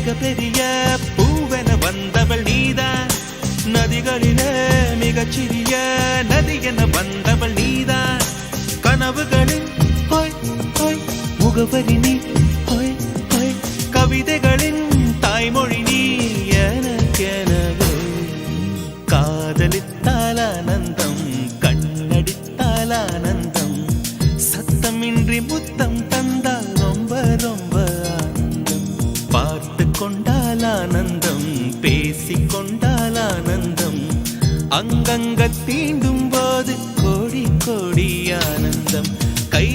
மிக பெரிய பூவென வந்தவள் நீதான் நதிகளிலே மிகச்சிறிய நதி என வந்தவள் நீதான் கனவுகளின் ஹோய் ஹோய் முகவரி நீ ஹோய் ஹோய் கவிதைகளின் தாய்மொழி நீ எனக்கெனவே காதலித்தால் ஆனந்தம் கண்ணடித்தால் ஆனந்தம் சத்தமின்றி முத்தம் தந்தால் ரொம்ப ரொம்ப ஆனந்தம் பார்த்து கொண்டால் ஆனந்தம் பேசிக்கொண்டால் ஆனந்தம் அங்கங்க தீண்டும் போது கோடி கோடி ஆனந்தம் கை